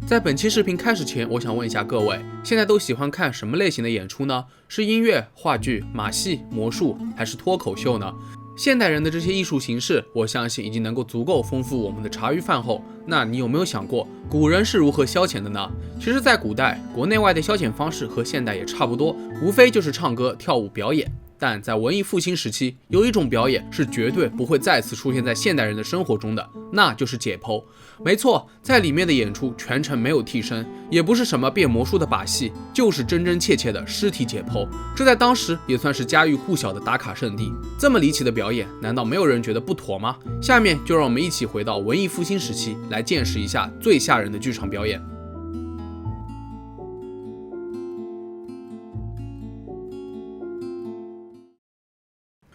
在本期视频开始前，我想问一下各位，现在都喜欢看什么类型的演出呢？是音乐、话剧、马戏、魔术，还是脱口秀呢？现代人的这些艺术形式，我相信已经能够足够丰富我们的茶余饭后。那你有没有想过，古人是如何消遣的呢？其实，在古代，国内外的消遣方式和现代也差不多，无非就是唱歌、跳舞、表演。但在文艺复兴时期，有一种表演是绝对不会再次出现在现代人的生活中的，那就是解剖。没错，在里面的演出全程没有替身，也不是什么变魔术的把戏，就是真真切切的尸体解剖。这在当时也算是家喻户晓的打卡圣地。这么离奇的表演，难道没有人觉得不妥吗？下面就让我们一起回到文艺复兴时期，来见识一下最吓人的剧场表演。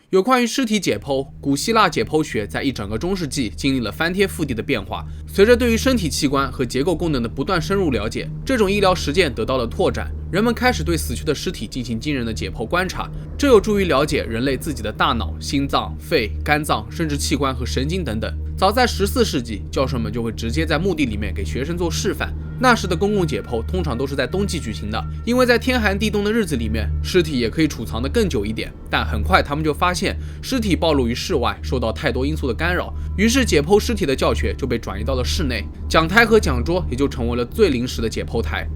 有关于尸体解剖，古希腊解剖学在一整个中世纪经历了翻天覆地的变化。随着对于身体器官和结构功能的不断深入了解，这种医疗实践得到了拓展，人们开始对死去的尸体进行惊人的解剖观察，这有助于了解人类自己的大脑、心脏、肺、肝脏，甚至器官和神经等等。早在14世纪，教授们就会直接在墓地里面给学生做示范。那时的公共解剖通常都是在冬季举行的，因为在天寒地冻的日子里面，尸体也可以储藏得更久一点。但很快他们就发现，尸体暴露于室外，受到太多因素的干扰，于是解剖尸体的教学就被转移到了室内，讲台和讲桌也就成为了最临时的解剖台。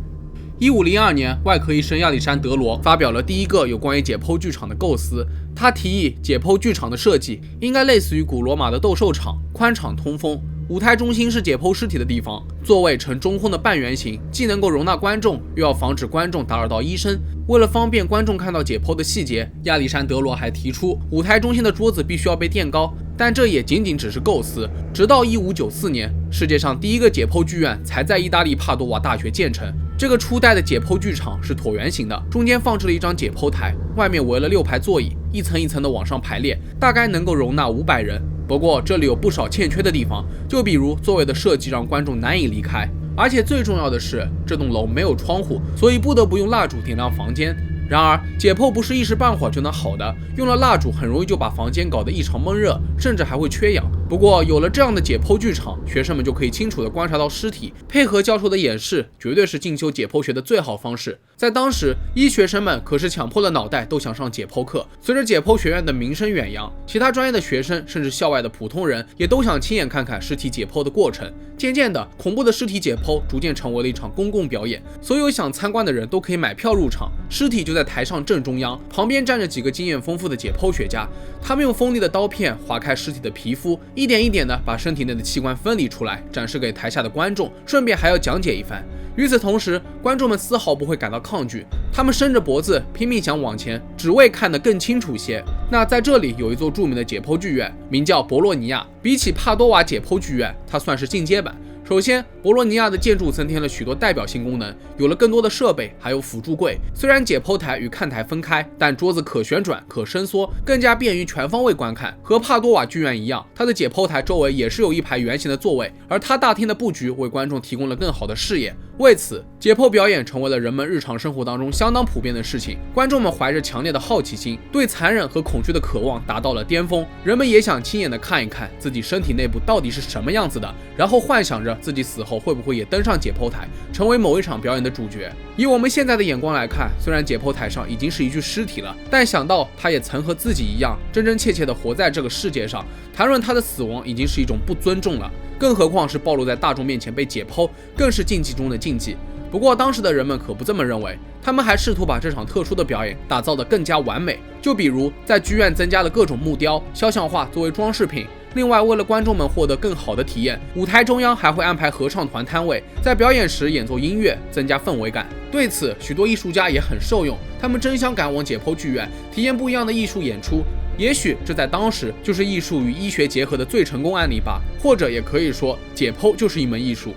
1502年，外科医生亚历山德罗发表了第一个有关于解剖剧场的构思。他提议，解剖剧场的设计应该类似于古罗马的斗兽场，宽敞通风，舞台中心是解剖尸体的地方，座位呈中空的半圆形，既能够容纳观众，又要防止观众打扰到医生。为了方便观众看到解剖的细节，亚历山德罗还提出，舞台中心的桌子必须要被垫高，但这也仅仅只是构思。直到1594年，世界上第一个解剖剧院才在意大利帕多瓦大学建成。这个初代的解剖剧场是椭圆形的，中间放置了一张解剖台，外面围了6排座椅，一层一层的往上排列，大概能够容纳500人。不过这里有不少欠缺的地方，就比如座位的设计让观众难以离开，而且最重要的是，这栋楼没有窗户，所以不得不用蜡烛点亮房间。然而，解剖不是一时半会儿就能好的，用了蜡烛很容易就把房间搞得异常闷热，甚至还会缺氧。不过，有了这样的解剖剧场，学生们就可以清楚地观察到尸体，配合教授的演示，绝对是进修解剖学的最好方式。在当时，医学生们可是抢破了脑袋都想上解剖课。随着解剖学院的名声远扬，其他专业的学生甚至校外的普通人也都想亲眼看看尸体解剖的过程。渐渐的，恐怖的尸体解剖逐渐成为了一场公共表演，所有想参观的人都可以买票入场，尸体就在台上正中央，旁边站着几个经验丰富的解剖学家，他们用锋利的刀片划开尸体的皮肤，一点一点的把身体内的器官分离出来，展示给台下的观众，顺便还要讲解一番。与此同时，观众们丝毫不会感到抗拒，他们伸着脖子拼命想往前，只为看得更清楚些。那在这里有一座著名的解剖剧院，名叫博洛尼亚，比起帕多瓦解剖剧院，它算是进阶版。首先，博洛尼亚的建筑增添了许多代表性功能，有了更多的设备，还有辅助柜。虽然解剖台与看台分开，但桌子可旋转、可伸缩，更加便于全方位观看。和帕多瓦剧院一样，它的解剖台周围也是有一排圆形的座位，而它大厅的布局为观众提供了更好的视野。为此，解剖表演成为了人们日常生活当中相当普遍的事情。观众们怀着强烈的好奇心，对残忍和恐惧的渴望达到了巅峰。人们也想亲眼的看一看自己身体内部到底是什么样子的，然后幻想着自己死后会不会也登上解剖台，成为某一场表演的主角。以我们现在的眼光来看，虽然解剖台上已经是一具尸体了，但想到他也曾和自己一样真真切切的活在这个世界上，谈论他的死亡已经是一种不尊重了，更何况是暴露在大众面前被解剖，更是禁忌中的禁忌。不过当时的人们可不这么认为，他们还试图把这场特殊的表演打造得更加完美，就比如在剧院增加了各种木雕、肖像画作为装饰品。另外，为了观众们获得更好的体验，舞台中央还会安排合唱团摊位，在表演时演奏音乐，增加氛围感。对此，许多艺术家也很受用，他们争相赶往解剖剧院，体验不一样的艺术演出。也许这在当时就是艺术与医学结合的最成功案例吧，或者也可以说，解剖就是一门艺术。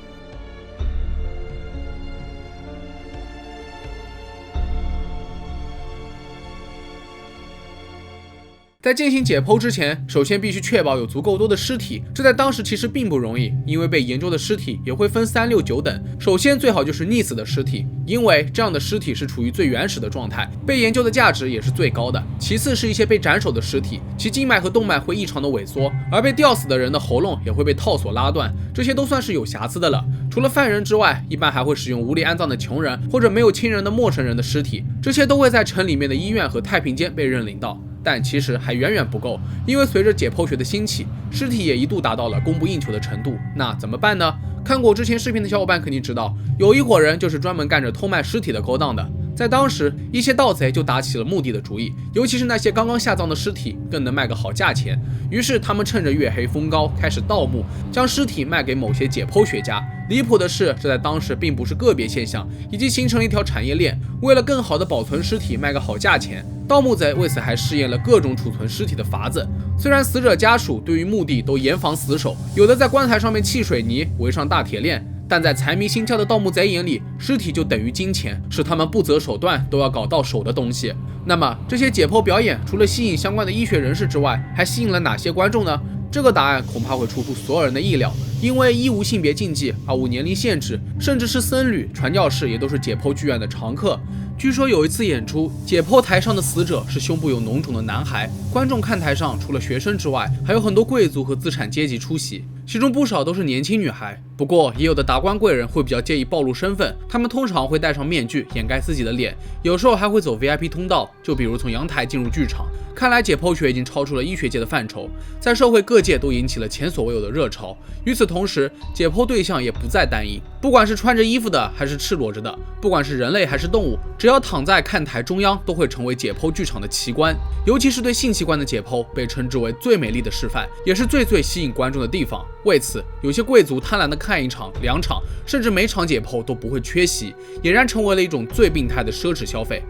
在进行解剖之前，首先必须确保有足够多的尸体，这在当时其实并不容易，因为被研究的尸体也会分3、6、9等。首先最好就是溺死的尸体，因为这样的尸体是处于最原始的状态，被研究的价值也是最高的。其次是一些被斩首的尸体，其经脉和动脉会异常的萎缩，而被吊死的人的喉咙也会被套索拉断，这些都算是有瑕疵的了。除了犯人之外，一般还会使用无力安葬的穷人或者没有亲人的陌生人的尸体，这些都会在城里面的医院和太平间被认领到。但其实还远远不够，因为随着解剖学的兴起，尸体也一度达到了供不应求的程度。那怎么办呢？看过之前视频的小伙伴肯定知道，有一伙人就是专门干着偷卖尸体的勾当的。在当时，一些盗贼就打起了目的的主意，尤其是那些刚刚下葬的尸体，更能卖个好价钱。于是他们趁着月黑风高开始盗墓，将尸体卖给某些解剖学家。离谱的是，这在当时并不是个别现象，已经形成了一条产业链。为了更好的保存尸体，卖个好价钱，盗墓贼为此还试验了各种储存尸体的法子。虽然死者家属对于墓地都严防死守，有的在棺材上面砌水泥，围上大铁链，但在财迷心窍的盗墓贼眼里，尸体就等于金钱，是他们不择手段都要搞到手的东西。那么这些解剖表演除了吸引相关的医学人士之外，还吸引了哪些观众呢？这个答案恐怕会出乎所有人的意料，因为一无性别禁忌，二无年龄限制，甚至是僧侣、传教士也都是解剖剧院的常客。据说有一次演出，解剖台上的死者是胸部有脓肿的男孩，观众看台上除了学生之外，还有很多贵族和资产阶级出席，其中不少都是年轻女孩。不过也有的达官贵人会比较介意暴露身份，他们通常会戴上面具掩盖自己的脸，有时候还会走 VIP 通道，就比如从阳台进入剧场。看来解剖学已经超出了医学界的范畴，在社会各界都引起了前所未有的热潮。与此同时，解剖对象也不再单一，不管是穿着衣服的还是赤裸着的，不管是人类还是动物，只要躺在看台中央，都会成为解剖剧场的奇观。尤其是对性器官的解剖，被称之为最美丽的示范，也是最吸引观众的地方。为此，有些贵族贪婪地看1场、2场，甚至每场解剖都不会缺席，俨然成为了一种最病态的奢侈消费。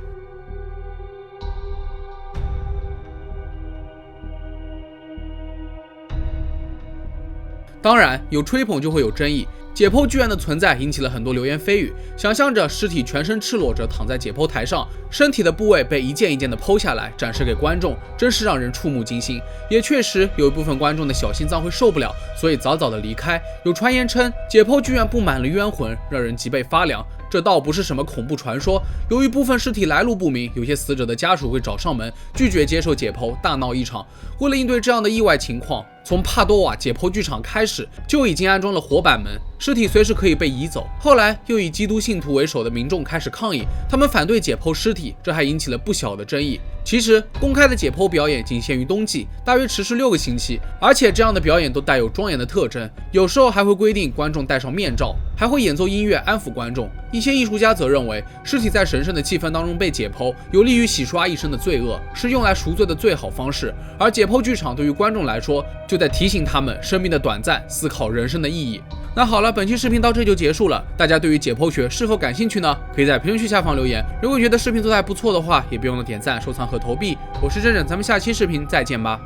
当然，有吹捧就会有争议。解剖剧院的存在引起了很多流言蜚语，想象着尸体全身赤裸着躺在解剖台上，身体的部位被一件一件的剖下来展示给观众，真是让人触目惊心。也确实有一部分观众的小心脏会受不了，所以早早的离开。有传言称解剖剧院布满了冤魂，让人脊背发凉。这倒不是什么恐怖传说，由于部分尸体来路不明，有些死者的家属会找上门，拒绝接受解剖，大闹一场。为了应对这样的意外情况，从帕多瓦解剖剧场开始就已经安装了活板门，尸体随时可以被移走。后来又以基督信徒为首的民众开始抗议，他们反对解剖尸体，这还引起了不小的争议。其实公开的解剖表演仅限于冬季，大约持续6个星期，而且这样的表演都带有庄严的特征，有时候还会规定观众戴上面罩，还会演奏音乐安抚观众。一些艺术家则认为，尸体在神圣的气氛当中被解剖，有利于洗刷一生的罪恶，是用来赎罪的最好方式。而解剖剧场对于观众来说，就在提醒他们生命的短暂，思考人生的意义。那好了，本期视频到这就结束了。大家对于解剖学是否感兴趣呢？可以在评论区下方留言。如果觉得视频做得还不错的话，也别忘了点赞、收藏和投币。我是真真，咱们下期视频再见吧。